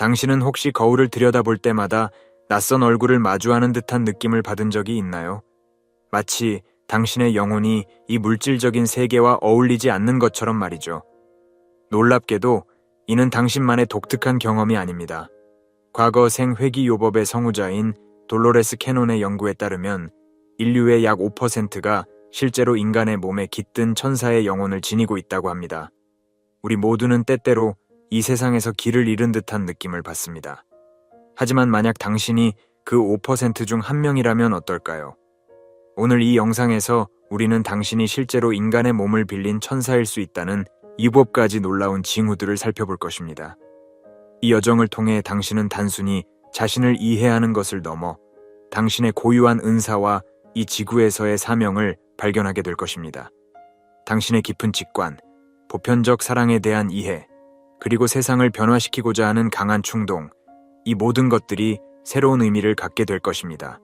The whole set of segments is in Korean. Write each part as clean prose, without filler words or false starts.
당신은 혹시 거울을 들여다볼 때마다 낯선 얼굴을 마주하는 듯한 느낌을 받은 적이 있나요? 마치 당신의 영혼이 이 물질적인 세계와 어울리지 않는 것처럼 말이죠. 놀랍게도 이는 당신만의 독특한 경험이 아닙니다. 과거 생회귀요법의 성우자인 돌로레스 캐논의 연구에 따르면 인류의 약 5%가 실제로 인간의 몸에 깃든 천사의 영혼을 지니고 있다고 합니다. 우리 모두는 때때로 이 세상에서 길을 잃은 듯한 느낌을 받습니다. 하지만 만약 당신이 그 5% 중 한 명이라면 어떨까요? 오늘 이 영상에서 우리는 당신이 실제로 인간의 몸을 빌린 천사일 수 있다는 7가지 놀라운 징후들을 살펴볼 것입니다. 이 여정을 통해 당신은 단순히 자신을 이해하는 것을 넘어 당신의 고유한 은사와 이 지구에서의 사명을 발견하게 될 것입니다. 당신의 깊은 직관, 보편적 사랑에 대한 이해, 그리고 세상을 변화시키고자 하는 강한 충동, 이 모든 것들이 새로운 의미를 갖게 될 것입니다.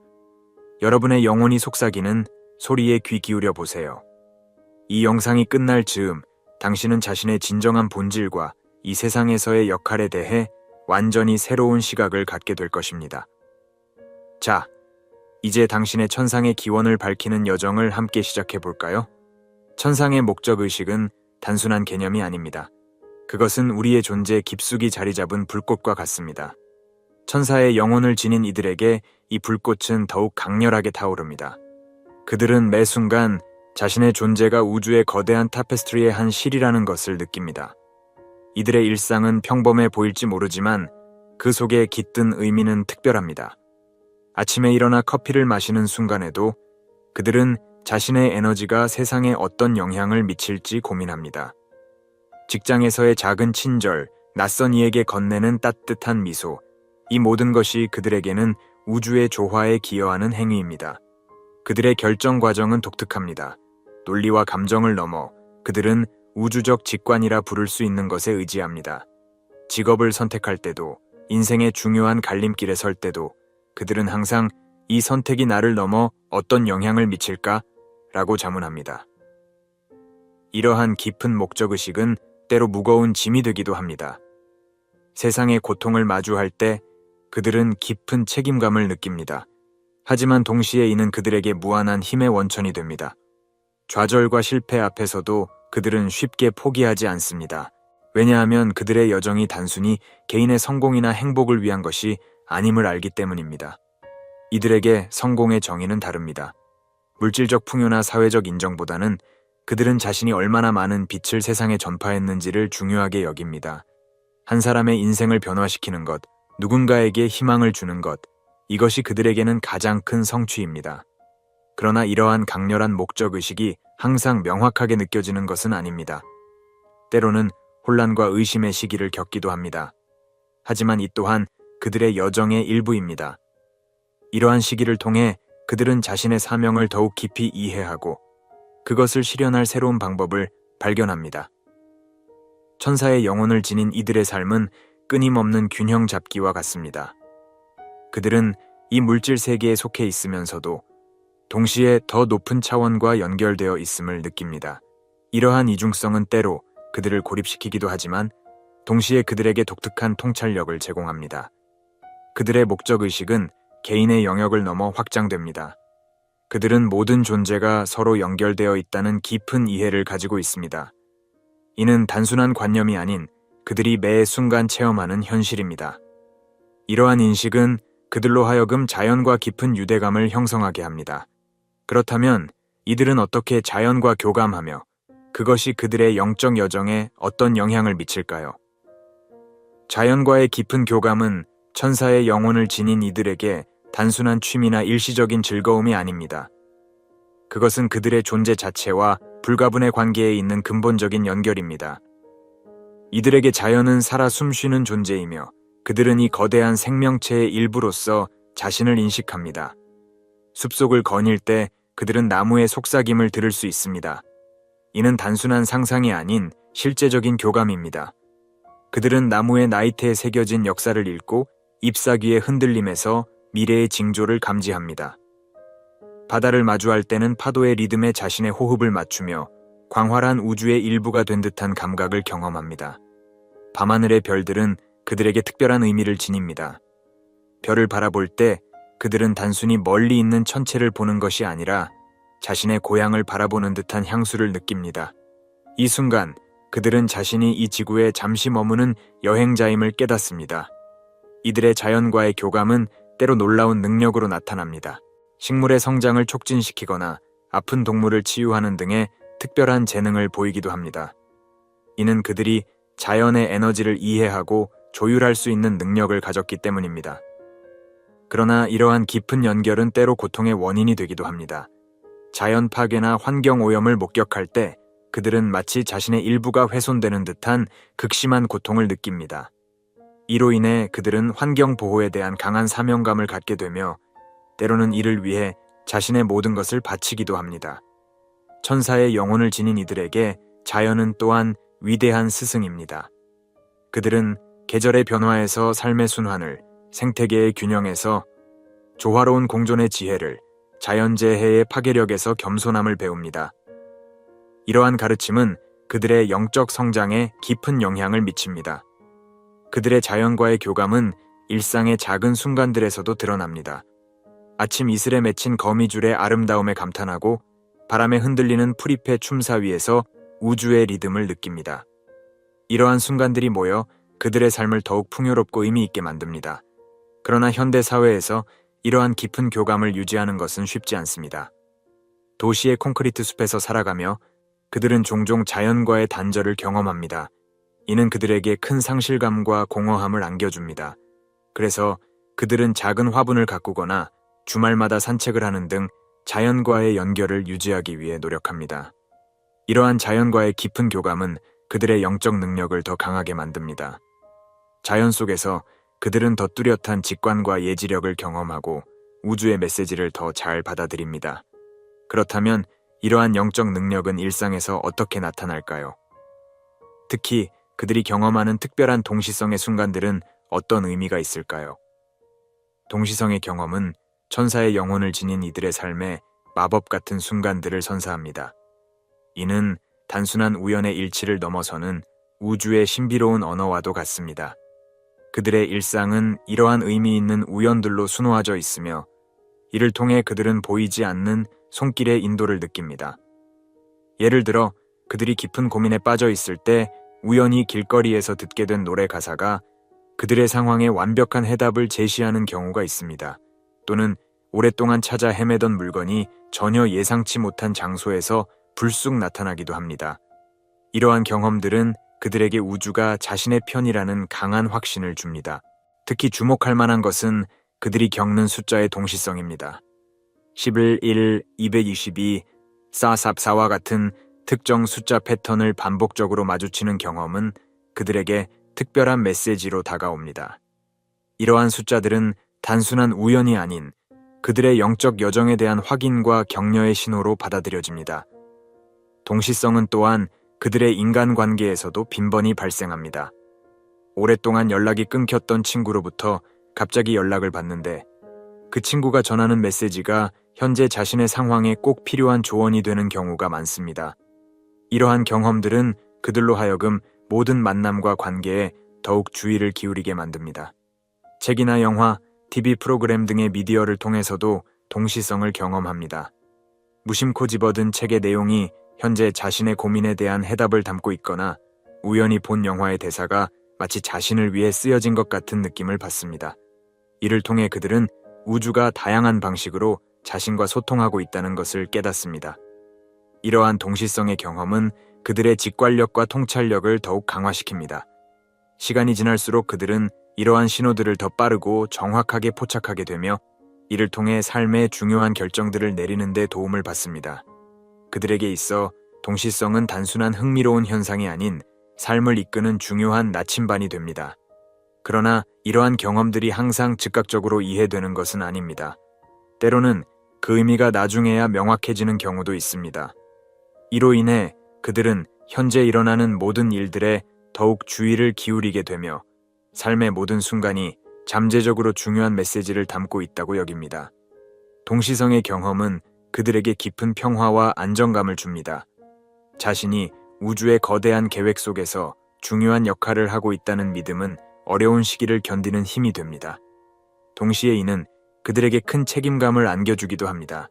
여러분의 영혼이 속삭이는 소리에 귀 기울여 보세요. 이 영상이 끝날 즈음 당신은 자신의 진정한 본질과 이 세상에서의 역할에 대해 완전히 새로운 시각을 갖게 될 것입니다. 자, 이제 당신의 천상의 기원을 밝히는 여정을 함께 시작해 볼까요? 천상의 목적의식은 단순한 개념이 아닙니다. 그것은 우리의 존재 깊숙이 자리 잡은 불꽃과 같습니다. 천사의 영혼을 지닌 이들에게 이 불꽃은 더욱 강렬하게 타오릅니다. 그들은 매 순간 자신의 존재가 우주의 거대한 타페스트리의 한 실이라는 것을 느낍니다. 이들의 일상은 평범해 보일지 모르지만 그 속에 깃든 의미는 특별합니다. 아침에 일어나 커피를 마시는 순간에도 그들은 자신의 에너지가 세상에 어떤 영향을 미칠지 고민합니다. 직장에서의 작은 친절, 낯선 이에게 건네는 따뜻한 미소, 이 모든 것이 그들에게는 우주의 조화에 기여하는 행위입니다. 그들의 결정 과정은 독특합니다. 논리와 감정을 넘어 그들은 우주적 직관이라 부를 수 있는 것에 의지합니다. 직업을 선택할 때도, 인생의 중요한 갈림길에 설 때도 그들은 항상 이 선택이 나를 넘어 어떤 영향을 미칠까? 라고 자문합니다. 이러한 깊은 목적의식은 때로 무거운 짐이 되기도 합니다. 세상의 고통을 마주할 때 그들은 깊은 책임감을 느낍니다. 하지만 동시에 이는 그들에게 무한한 힘의 원천이 됩니다. 좌절과 실패 앞에서도 그들은 쉽게 포기하지 않습니다. 왜냐하면 그들의 여정이 단순히 개인의 성공이나 행복을 위한 것이 아님을 알기 때문입니다. 이들에게 성공의 정의는 다릅니다. 물질적 풍요나 사회적 인정보다는 그들은 자신이 얼마나 많은 빛을 세상에 전파했는지를 중요하게 여깁니다. 한 사람의 인생을 변화시키는 것, 누군가에게 희망을 주는 것, 이것이 그들에게는 가장 큰 성취입니다. 그러나 이러한 강렬한 목적의식이 항상 명확하게 느껴지는 것은 아닙니다. 때로는 혼란과 의심의 시기를 겪기도 합니다. 하지만 이 또한 그들의 여정의 일부입니다. 이러한 시기를 통해 그들은 자신의 사명을 더욱 깊이 이해하고 그것을 실현할 새로운 방법을 발견합니다. 천사의 영혼을 지닌 이들의 삶은 끊임없는 균형 잡기와 같습니다. 그들은 이 물질 세계에 속해 있으면서도 동시에 더 높은 차원과 연결되어 있음을 느낍니다. 이러한 이중성은 때로 그들을 고립시키기도 하지만 동시에 그들에게 독특한 통찰력을 제공합니다. 그들의 목적의식은 개인의 영역을 넘어 확장됩니다. 그들은 모든 존재가 서로 연결되어 있다는 깊은 이해를 가지고 있습니다. 이는 단순한 관념이 아닌 그들이 매 순간 체험하는 현실입니다. 이러한 인식은 그들로 하여금 자연과 깊은 유대감을 형성하게 합니다. 그렇다면 이들은 어떻게 자연과 교감하며 그것이 그들의 영적 여정에 어떤 영향을 미칠까요? 자연과의 깊은 교감은 천사의 영혼을 지닌 이들에게 단순한 취미나 일시적인 즐거움이 아닙니다. 그것은 그들의 존재 자체와 불가분의 관계에 있는 근본적인 연결입니다. 이들에게 자연은 살아 숨쉬는 존재이며 그들은 이 거대한 생명체의 일부로서 자신을 인식합니다. 숲속을 거닐 때 그들은 나무의 속삭임을 들을 수 있습니다. 이는 단순한 상상이 아닌 실제적인 교감입니다. 그들은 나무의 나이테에 새겨진 역사를 읽고 잎사귀의 흔들림에서 미래의 징조를 감지합니다. 바다를 마주할 때는 파도의 리듬에 자신의 호흡을 맞추며 광활한 우주의 일부가 된 듯한 감각을 경험합니다. 밤하늘의 별들은 그들에게 특별한 의미를 지닙니다. 별을 바라볼 때 그들은 단순히 멀리 있는 천체를 보는 것이 아니라 자신의 고향을 바라보는 듯한 향수를 느낍니다. 이 순간 그들은 자신이 이 지구에 잠시 머무는 여행자임을 깨닫습니다. 이들의 자연과의 교감은 때로 놀라운 능력으로 나타납니다. 식물의 성장을 촉진시키거나 아픈 동물을 치유하는 등의 특별한 재능을 보이기도 합니다. 이는 그들이 자연의 에너지를 이해하고 조율할 수 있는 능력을 가졌기 때문입니다. 그러나 이러한 깊은 연결은 때로 고통의 원인이 되기도 합니다. 자연 파괴나 환경 오염을 목격할 때 그들은 마치 자신의 일부가 훼손되는 듯한 극심한 고통을 느낍니다. 이로 인해 그들은 환경 보호에 대한 강한 사명감을 갖게 되며 때로는 이를 위해 자신의 모든 것을 바치기도 합니다. 천사의 영혼을 지닌 이들에게 자연은 또한 위대한 스승입니다. 그들은 계절의 변화에서 삶의 순환을, 생태계의 균형에서 조화로운 공존의 지혜를, 자연재해의 파괴력에서 겸손함을 배웁니다. 이러한 가르침은 그들의 영적 성장에 깊은 영향을 미칩니다. 그들의 자연과의 교감은 일상의 작은 순간들에서도 드러납니다. 아침 이슬에 맺힌 거미줄의 아름다움에 감탄하고 바람에 흔들리는 풀잎의 춤사 위에서 우주의 리듬을 느낍니다. 이러한 순간들이 모여 그들의 삶을 더욱 풍요롭고 의미 있게 만듭니다. 그러나 현대 사회에서 이러한 깊은 교감을 유지하는 것은 쉽지 않습니다. 도시의 콘크리트 숲에서 살아가며 그들은 종종 자연과의 단절을 경험합니다. 이는 그들에게 큰 상실감과 공허함을 안겨줍니다. 그래서 그들은 작은 화분을 가꾸거나 주말마다 산책을 하는 등 자연과의 연결을 유지하기 위해 노력합니다. 이러한 자연과의 깊은 교감은 그들의 영적 능력을 더 강하게 만듭니다. 자연 속에서 그들은 더 뚜렷한 직관과 예지력을 경험하고 우주의 메시지를 더 잘 받아들입니다. 그렇다면 이러한 영적 능력은 일상에서 어떻게 나타날까요? 특히 그들이 경험하는 특별한 동시성의 순간들은 어떤 의미가 있을까요? 동시성의 경험은 천사의 영혼을 지닌 이들의 삶에 마법 같은 순간들을 선사합니다. 이는 단순한 우연의 일치를 넘어서는 우주의 신비로운 언어와도 같습니다. 그들의 일상은 이러한 의미 있는 우연들로 수놓아져 있으며 이를 통해 그들은 보이지 않는 손길의 인도를 느낍니다. 예를 들어 그들이 깊은 고민에 빠져 있을 때 우연히 길거리에서 듣게 된 노래 가사가 그들의 상황에 완벽한 해답을 제시하는 경우가 있습니다. 또는 오랫동안 찾아 헤매던 물건이 전혀 예상치 못한 장소에서 불쑥 나타나기도 합니다. 이러한 경험들은 그들에게 우주가 자신의 편이라는 강한 확신을 줍니다. 특히 주목할 만한 것은 그들이 겪는 숫자의 동시성입니다. 11, 1, 222, 444와 같은 특정 숫자 패턴을 반복적으로 마주치는 경험은 그들에게 특별한 메시지로 다가옵니다. 이러한 숫자들은 단순한 우연이 아닌 그들의 영적 여정에 대한 확인과 격려의 신호로 받아들여집니다. 동시성은 또한 그들의 인간관계에서도 빈번히 발생합니다. 오랫동안 연락이 끊겼던 친구로부터 갑자기 연락을 받는데 그 친구가 전하는 메시지가 현재 자신의 상황에 꼭 필요한 조언이 되는 경우가 많습니다. 이러한 경험들은 그들로 하여금 모든 만남과 관계에 더욱 주의를 기울이게 만듭니다. 책이나 영화, TV 프로그램 등의 미디어를 통해서도 동시성을 경험합니다. 무심코 집어든 책의 내용이 현재 자신의 고민에 대한 해답을 담고 있거나 우연히 본 영화의 대사가 마치 자신을 위해 쓰여진 것 같은 느낌을 받습니다. 이를 통해 그들은 우주가 다양한 방식으로 자신과 소통하고 있다는 것을 깨닫습니다. 이러한 동시성의 경험은 그들의 직관력과 통찰력을 더욱 강화시킵니다. 시간이 지날수록 그들은 이러한 신호들을 더 빠르고 정확하게 포착하게 되며 이를 통해 삶의 중요한 결정들을 내리는 데 도움을 받습니다. 그들에게 있어 동시성은 단순한 흥미로운 현상이 아닌 삶을 이끄는 중요한 나침반이 됩니다. 그러나 이러한 경험들이 항상 즉각적으로 이해되는 것은 아닙니다. 때로는 그 의미가 나중에야 명확해지는 경우도 있습니다. 이로 인해 그들은 현재 일어나는 모든 일들에 더욱 주의를 기울이게 되며 삶의 모든 순간이 잠재적으로 중요한 메시지를 담고 있다고 여깁니다. 동시성의 경험은 그들에게 깊은 평화와 안정감을 줍니다. 자신이 우주의 거대한 계획 속에서 중요한 역할을 하고 있다는 믿음은 어려운 시기를 견디는 힘이 됩니다. 동시에 이는 그들에게 큰 책임감을 안겨주기도 합니다.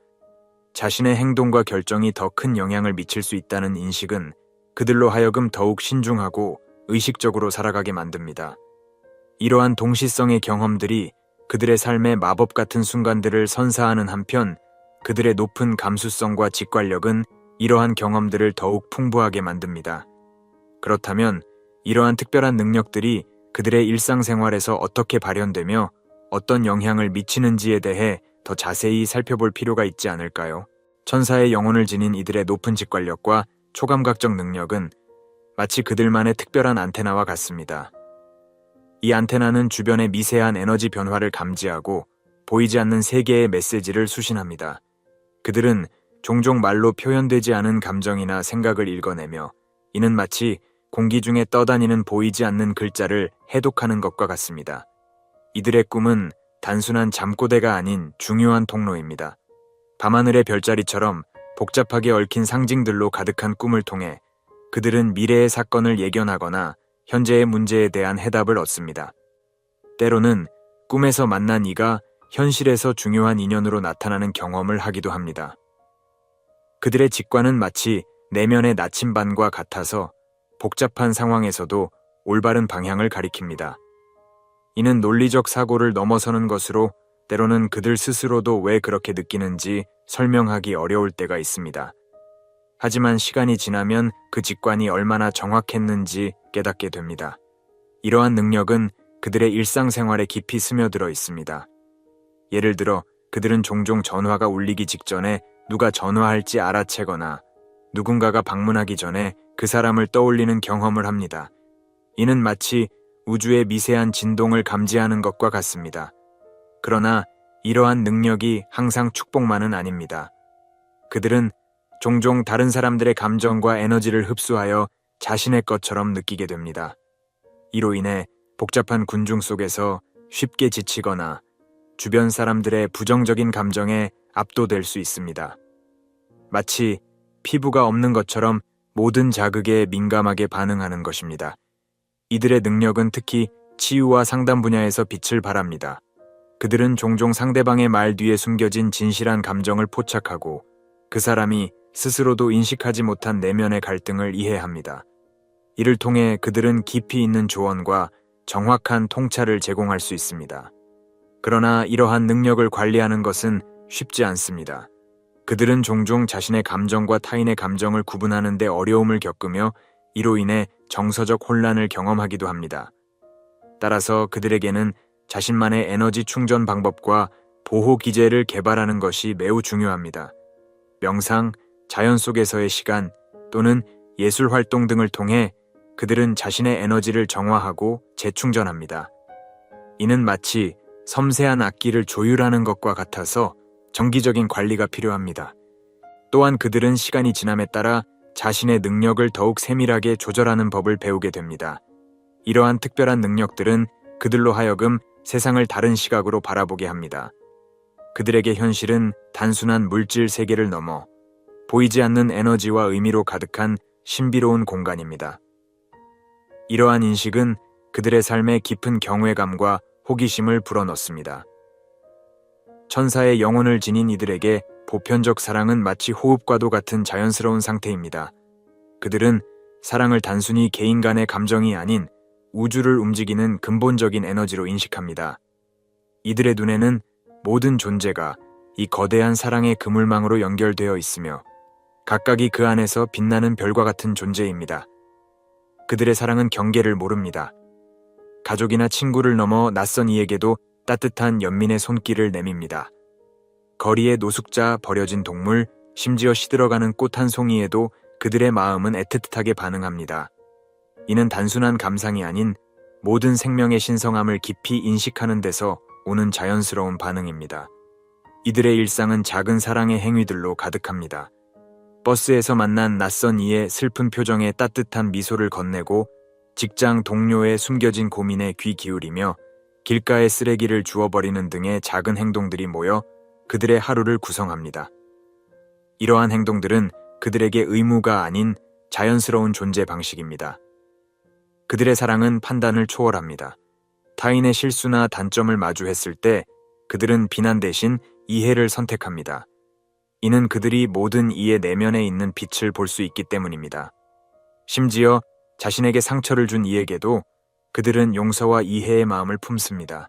자신의 행동과 결정이 더 큰 영향을 미칠 수 있다는 인식은 그들로 하여금 더욱 신중하고 의식적으로 살아가게 만듭니다. 이러한 동시성의 경험들이 그들의 삶의 마법 같은 순간들을 선사하는 한편 그들의 높은 감수성과 직관력은 이러한 경험들을 더욱 풍부하게 만듭니다. 그렇다면 이러한 특별한 능력들이 그들의 일상생활에서 어떻게 발현되며 어떤 영향을 미치는지에 대해 더 자세히 살펴볼 필요가 있지 않을까요? 천사의 영혼을 지닌 이들의 높은 직관력과 초감각적 능력은 마치 그들만의 특별한 안테나와 같습니다. 이 안테나는 주변의 미세한 에너지 변화를 감지하고 보이지 않는 세계의 메시지를 수신합니다. 그들은 종종 말로 표현되지 않은 감정이나 생각을 읽어내며 이는 마치 공기 중에 떠다니는 보이지 않는 글자를 해독하는 것과 같습니다. 이들의 꿈은 단순한 잠꼬대가 아닌 중요한 통로입니다. 밤하늘의 별자리처럼 복잡하게 얽힌 상징들로 가득한 꿈을 통해 그들은 미래의 사건을 예견하거나 현재의 문제에 대한 해답을 얻습니다. 때로는 꿈에서 만난 이가 현실에서 중요한 인연으로 나타나는 경험을 하기도 합니다. 그들의 직관은 마치 내면의 나침반과 같아서 복잡한 상황에서도 올바른 방향을 가리킵니다. 이는 논리적 사고를 넘어서는 것으로 때로는 그들 스스로도 왜 그렇게 느끼는지 설명하기 어려울 때가 있습니다. 하지만 시간이 지나면 그 직관이 얼마나 정확했는지 깨닫게 됩니다. 이러한 능력은 그들의 일상생활에 깊이 스며들어 있습니다. 예를 들어 그들은 종종 전화가 울리기 직전에 누가 전화할지 알아채거나 누군가가 방문하기 전에 그 사람을 떠올리는 경험을 합니다. 이는 마치 우주의 미세한 진동을 감지하는 것과 같습니다. 그러나 이러한 능력이 항상 축복만은 아닙니다. 그들은 종종 다른 사람들의 감정과 에너지를 흡수하여 자신의 것처럼 느끼게 됩니다. 이로 인해 복잡한 군중 속에서 쉽게 지치거나 주변 사람들의 부정적인 감정에 압도될 수 있습니다. 마치 피부가 없는 것처럼 모든 자극에 민감하게 반응하는 것입니다. 이들의 능력은 특히 치유와 상담 분야에서 빛을 발합니다. 그들은 종종 상대방의 말 뒤에 숨겨진 진실한 감정을 포착하고 그 사람이 스스로도 인식하지 못한 내면의 갈등을 이해합니다. 이를 통해 그들은 깊이 있는 조언과 정확한 통찰을 제공할 수 있습니다. 그러나 이러한 능력을 관리하는 것은 쉽지 않습니다. 그들은 종종 자신의 감정과 타인의 감정을 구분하는 데 어려움을 겪으며 이로 인해 정서적 혼란을 경험하기도 합니다. 따라서 그들에게는 자신만의 에너지 충전 방법과 보호 기제를 개발하는 것이 매우 중요합니다. 명상, 자연 속에서의 시간 또는 예술 활동 등을 통해 그들은 자신의 에너지를 정화하고 재충전합니다. 이는 마치 섬세한 악기를 조율하는 것과 같아서 정기적인 관리가 필요합니다. 또한 그들은 시간이 지남에 따라 자신의 능력을 더욱 세밀하게 조절하는 법을 배우게 됩니다. 이러한 특별한 능력들은 그들로 하여금 세상을 다른 시각으로 바라보게 합니다. 그들에게 현실은 단순한 물질 세계를 넘어 보이지 않는 에너지와 의미로 가득한 신비로운 공간입니다. 이러한 인식은 그들의 삶에 깊은 경외감과 호기심을 불어넣습니다. 천사의 영혼을 지닌 이들에게 보편적 사랑은 마치 호흡과도 같은 자연스러운 상태입니다. 그들은 사랑을 단순히 개인 간의 감정이 아닌 우주를 움직이는 근본적인 에너지로 인식합니다. 이들의 눈에는 모든 존재가 이 거대한 사랑의 그물망으로 연결되어 있으며 각각이 그 안에서 빛나는 별과 같은 존재입니다. 그들의 사랑은 경계를 모릅니다. 가족이나 친구를 넘어 낯선 이에게도 따뜻한 연민의 손길을 내밉니다. 거리의 노숙자, 버려진 동물, 심지어 시들어가는 꽃 한 송이에도 그들의 마음은 애틋하게 반응합니다. 이는 단순한 감상이 아닌 모든 생명의 신성함을 깊이 인식하는 데서 오는 자연스러운 반응입니다. 이들의 일상은 작은 사랑의 행위들로 가득합니다. 버스에서 만난 낯선 이의 슬픈 표정에 따뜻한 미소를 건네고 직장 동료의 숨겨진 고민에 귀 기울이며 길가에 쓰레기를 주워버리는 등의 작은 행동들이 모여 그들의 하루를 구성합니다. 이러한 행동들은 그들에게 의무가 아닌 자연스러운 존재 방식입니다. 그들의 사랑은 판단을 초월합니다. 타인의 실수나 단점을 마주했을 때 그들은 비난 대신 이해를 선택합니다. 이는 그들이 모든 이의 내면에 있는 빛을 볼 수 있기 때문입니다. 심지어 자신에게 상처를 준 이에게도 그들은 용서와 이해의 마음을 품습니다.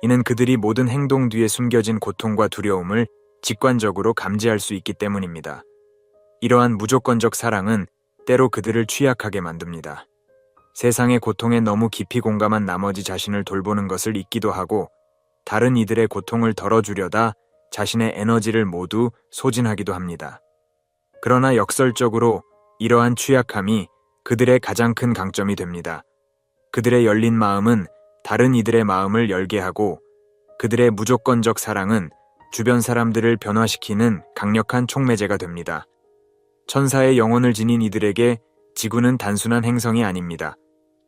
이는 그들이 모든 행동 뒤에 숨겨진 고통과 두려움을 직관적으로 감지할 수 있기 때문입니다. 이러한 무조건적 사랑은 때로 그들을 취약하게 만듭니다. 세상의 고통에 너무 깊이 공감한 나머지 자신을 돌보는 것을 잊기도 하고 다른 이들의 고통을 덜어주려다 자신의 에너지를 모두 소진하기도 합니다. 그러나 역설적으로 이러한 취약함이 그들의 가장 큰 강점이 됩니다. 그들의 열린 마음은 다른 이들의 마음을 열게 하고 그들의 무조건적 사랑은 주변 사람들을 변화시키는 강력한 촉매제가 됩니다. 천사의 영혼을 지닌 이들에게 지구는 단순한 행성이 아닙니다.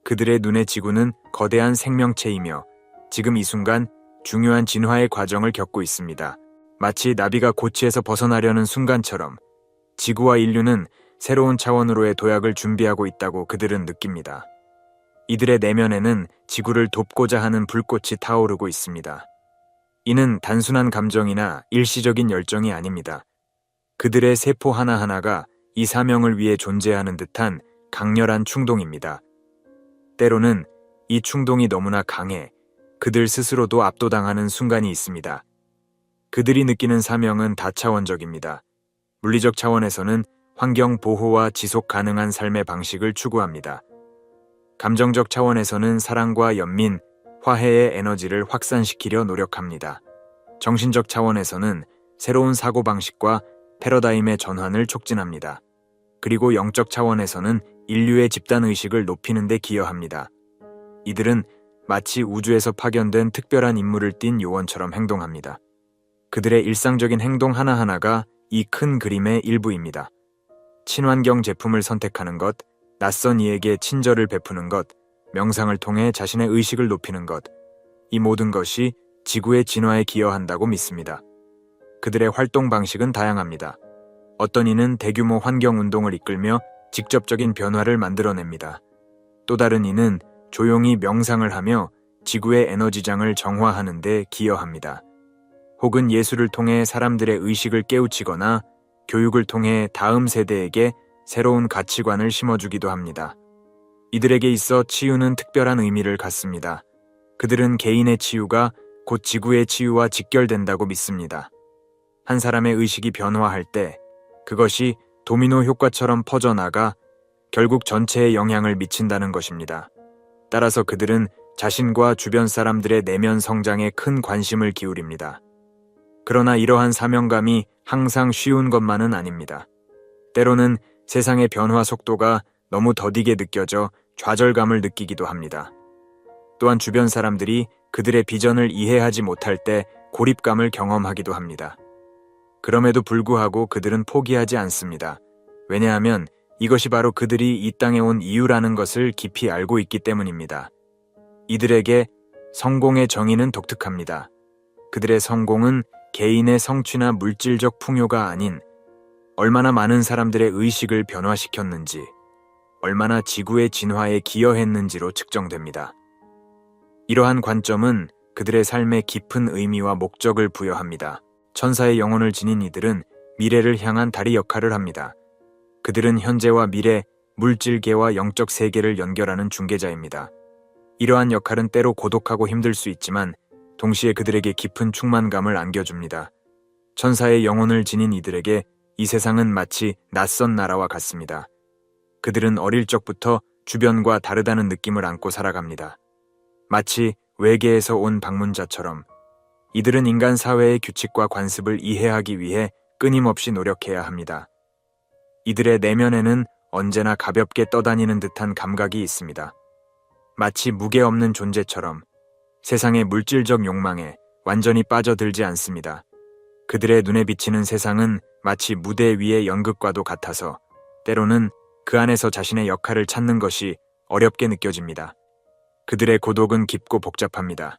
그들의 눈에 지구는 거대한 생명체이며 지금 이 순간 중요한 진화의 과정을 겪고 있습니다. 마치 나비가 고치에서 벗어나려는 순간처럼 지구와 인류는 새로운 차원으로의 도약을 준비하고 있다고 그들은 느낍니다. 이들의 내면에는 지구를 돕고자 하는 불꽃이 타오르고 있습니다. 이는 단순한 감정이나 일시적인 열정이 아닙니다. 그들의 세포 하나하나가 이 사명을 위해 존재하는 듯한 강렬한 충동입니다. 때로는 이 충동이 너무나 강해 그들 스스로도 압도당하는 순간이 있습니다. 그들이 느끼는 사명은 다차원적입니다. 물리적 차원에서는 환경 보호와 지속 가능한 삶의 방식을 추구합니다. 감정적 차원에서는 사랑과 연민, 화해의 에너지를 확산시키려 노력합니다. 정신적 차원에서는 새로운 사고방식과 패러다임의 전환을 촉진합니다. 그리고 영적 차원에서는 인류의 집단의식을 높이는 데 기여합니다. 이들은 마치 우주에서 파견된 특별한 임무를 띤 요원처럼 행동합니다. 그들의 일상적인 행동 하나하나가 이 큰 그림의 일부입니다. 친환경 제품을 선택하는 것, 낯선 이에게 친절을 베푸는 것, 명상을 통해 자신의 의식을 높이는 것, 이 모든 것이 지구의 진화에 기여한다고 믿습니다. 그들의 활동 방식은 다양합니다. 어떤 이는 대규모 환경운동을 이끌며 직접적인 변화를 만들어냅니다. 또 다른 이는 조용히 명상을 하며 지구의 에너지장을 정화하는 데 기여합니다. 혹은 예술을 통해 사람들의 의식을 깨우치거나 교육을 통해 다음 세대에게 새로운 가치관을 심어주기도 합니다. 이들에게 있어 치유는 특별한 의미를 갖습니다. 그들은 개인의 치유가 곧 지구의 치유와 직결된다고 믿습니다. 한 사람의 의식이 변화할 때 그것이 도미노 효과처럼 퍼져나가 결국 전체에 영향을 미친다는 것입니다. 따라서 그들은 자신과 주변 사람들의 내면 성장에 큰 관심을 기울입니다. 그러나 이러한 사명감이 항상 쉬운 것만은 아닙니다. 때로는 세상의 변화 속도가 너무 더디게 느껴져 좌절감을 느끼기도 합니다. 또한 주변 사람들이 그들의 비전을 이해하지 못할 때 고립감을 경험하기도 합니다. 그럼에도 불구하고 그들은 포기하지 않습니다. 왜냐하면 이것이 바로 그들이 이 땅에 온 이유라는 것을 깊이 알고 있기 때문입니다. 이들에게 성공의 정의는 독특합니다. 그들의 성공은 개인의 성취나 물질적 풍요가 아닌 얼마나 많은 사람들의 의식을 변화시켰는지, 얼마나 지구의 진화에 기여했는지로 측정됩니다. 이러한 관점은 그들의 삶에 깊은 의미와 목적을 부여합니다. 천사의 영혼을 지닌 이들은 미래를 향한 다리 역할을 합니다. 그들은 현재와 미래, 물질계와 영적 세계를 연결하는 중개자입니다. 이러한 역할은 때로 고독하고 힘들 수 있지만 동시에 그들에게 깊은 충만감을 안겨줍니다. 천사의 영혼을 지닌 이들에게 이 세상은 마치 낯선 나라와 같습니다. 그들은 어릴 적부터 주변과 다르다는 느낌을 안고 살아갑니다. 마치 외계에서 온 방문자처럼 이들은 인간 사회의 규칙과 관습을 이해하기 위해 끊임없이 노력해야 합니다. 이들의 내면에는 언제나 가볍게 떠다니는 듯한 감각이 있습니다. 마치 무게 없는 존재처럼 세상의 물질적 욕망에 완전히 빠져들지 않습니다. 그들의 눈에 비치는 세상은 마치 무대 위의 연극과도 같아서 때로는 그 안에서 자신의 역할을 찾는 것이 어렵게 느껴집니다. 그들의 고독은 깊고 복잡합니다.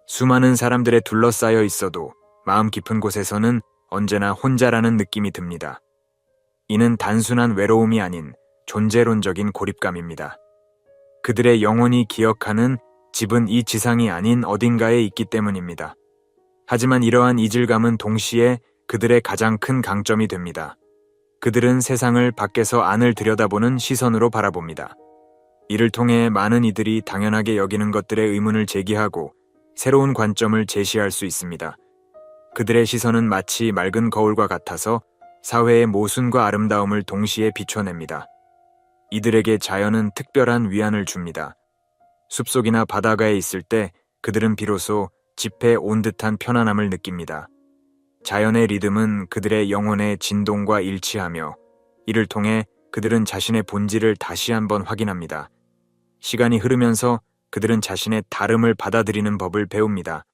수많은 사람들에 둘러싸여 있어도 마음 깊은 곳에서는 언제나 혼자라는 느낌이 듭니다. 이는 단순한 외로움이 아닌 존재론적인 고립감입니다. 그들의 영혼이 기억하는 집은 이 지상이 아닌 어딘가에 있기 때문입니다. 하지만 이러한 이질감은 동시에 그들의 가장 큰 강점이 됩니다. 그들은 세상을 밖에서 안을 들여다보는 시선으로 바라봅니다. 이를 통해 많은 이들이 당연하게 여기는 것들의 의문을 제기하고 새로운 관점을 제시할 수 있습니다. 그들의 시선은 마치 맑은 거울과 같아서 사회의 모순과 아름다움을 동시에 비춰냅니다. 이들에게 자연은 특별한 위안을 줍니다. 숲속이나 바다가에 있을 때 그들은 비로소 집에 온 듯한 편안함을 느낍니다. 자연의 리듬은 그들의 영혼의 진동과 일치하며 이를 통해 그들은 자신의 본질을 다시 한번 확인합니다. 시간이 흐르면서 그들은 자신의 다름을 받아들이는 법을 배웁니다.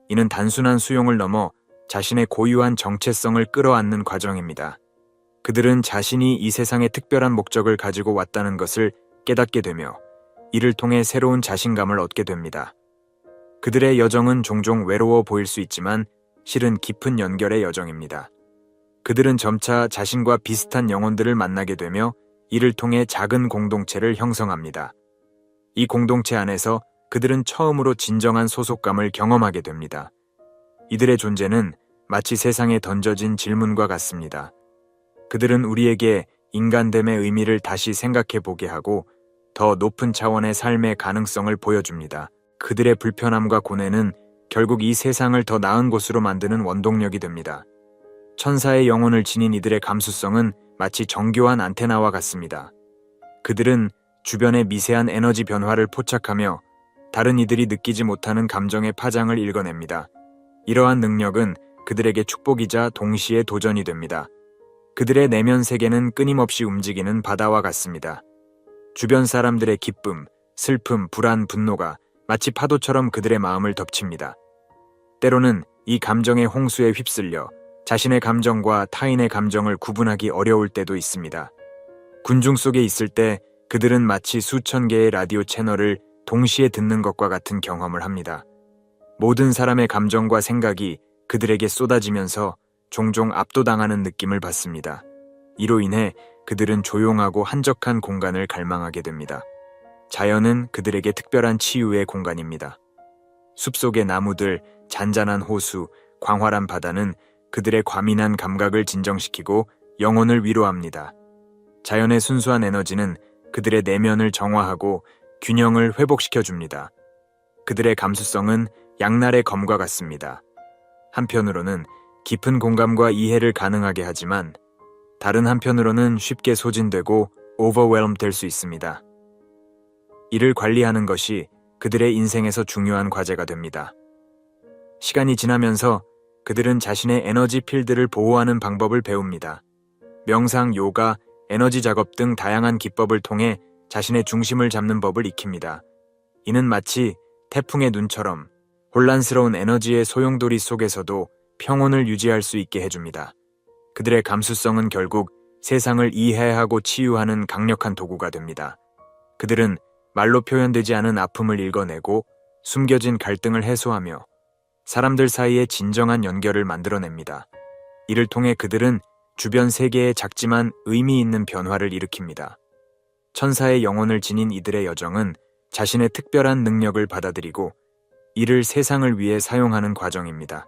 이는 단순한 수용을 넘어 자신의 고유한 정체성을 끌어안는 과정입니다. 그들은 자신이 이 세상에 특별한 목적을 가지고 왔다는 것을 깨닫게 되며 이를 통해 새로운 자신감을 얻게 됩니다. 그들의 여정은 종종 외로워 보일 수 있지만 실은 깊은 연결의 여정입니다. 그들은 점차 자신과 비슷한 영혼들을 만나게 되며 이를 통해 작은 공동체를 형성합니다. 이 공동체 안에서 그들은 처음으로 진정한 소속감을 경험하게 됩니다. 이들의 존재는 마치 세상에 던져진 질문과 같습니다. 그들은 우리에게 인간됨의 의미를 다시 생각해 보게 하고 더 높은 차원의 삶의 가능성을 보여줍니다. 그들의 불편함과 고뇌는 결국 이 세상을 더 나은 곳으로 만드는 원동력이 됩니다. 천사의 영혼을 지닌 이들의 감수성은 마치 정교한 안테나와 같습니다. 그들은 주변의 미세한 에너지 변화를 포착하며 다른 이들이 느끼지 못하는 감정의 파장을 읽어냅니다. 이러한 능력은 그들에게 축복이자 동시에 도전이 됩니다. 그들의 내면 세계는 끊임없이 움직이는 바다와 같습니다. 주변 사람들의 기쁨, 슬픔, 불안, 분노가 마치 파도처럼 그들의 마음을 덮칩니다. 때로는 이 감정의 홍수에 휩쓸려 자신의 감정과 타인의 감정을 구분하기 어려울 때도 있습니다. 군중 속에 있을 때 그들은 마치 수천 개의 라디오 채널을 동시에 듣는 것과 같은 경험을 합니다. 모든 사람의 감정과 생각이 그들에게 쏟아지면서 종종 압도당하는 느낌을 받습니다. 이로 인해 그들은 조용하고 한적한 공간을 갈망하게 됩니다. 자연은 그들에게 특별한 치유의 공간입니다. 숲속의 나무들, 잔잔한 호수, 광활한 바다는 그들의 과민한 감각을 진정시키고 영혼을 위로합니다. 자연의 순수한 에너지는 그들의 내면을 정화하고 균형을 회복시켜줍니다. 그들의 감수성은 양날의 검과 같습니다. 한편으로는 깊은 공감과 이해를 가능하게 하지만 다른 한편으로는 쉽게 소진되고 overwhelmed 될 수 있습니다. 이를 관리하는 것이 그들의 인생에서 중요한 과제가 됩니다. 시간이 지나면서 그들은 자신의 에너지 필드를 보호하는 방법을 배웁니다. 명상, 요가, 에너지 작업 등 다양한 기법을 통해 자신의 중심을 잡는 법을 익힙니다. 이는 마치 태풍의 눈처럼 혼란스러운 에너지의 소용돌이 속에서도 평온을 유지할 수 있게 해줍니다. 그들의 감수성은 결국 세상을 이해하고 치유하는 강력한 도구가 됩니다. 그들은 말로 표현되지 않은 아픔을 읽어내고 숨겨진 갈등을 해소하며 사람들 사이의 진정한 연결을 만들어냅니다. 이를 통해 그들은 주변 세계에 작지만 의미 있는 변화를 일으킵니다. 천사의 영혼을 지닌 이들의 여정은 자신의 특별한 능력을 받아들이고 이를 세상을 위해 사용하는 과정입니다.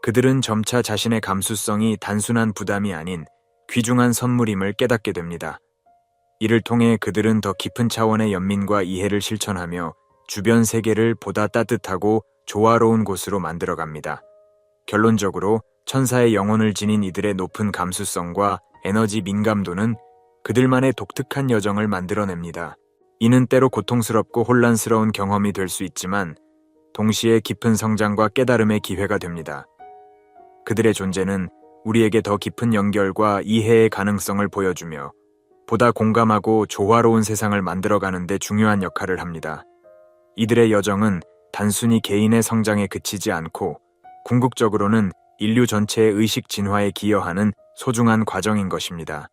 그들은 점차 자신의 감수성이 단순한 부담이 아닌 귀중한 선물임을 깨닫게 됩니다. 이를 통해 그들은 더 깊은 차원의 연민과 이해를 실천하며 주변 세계를 보다 따뜻하고 조화로운 곳으로 만들어갑니다. 결론적으로 천사의 영혼을 지닌 이들의 높은 감수성과 에너지 민감도는 그들만의 독특한 여정을 만들어냅니다. 이는 때로 고통스럽고 혼란스러운 경험이 될 수 있지만 동시에 깊은 성장과 깨달음의 기회가 됩니다. 그들의 존재는 우리에게 더 깊은 연결과 이해의 가능성을 보여주며 보다 공감하고 조화로운 세상을 만들어가는 데 중요한 역할을 합니다. 이들의 여정은 단순히 개인의 성장에 그치지 않고 궁극적으로는 인류 전체의 의식 진화에 기여하는 소중한 과정인 것입니다.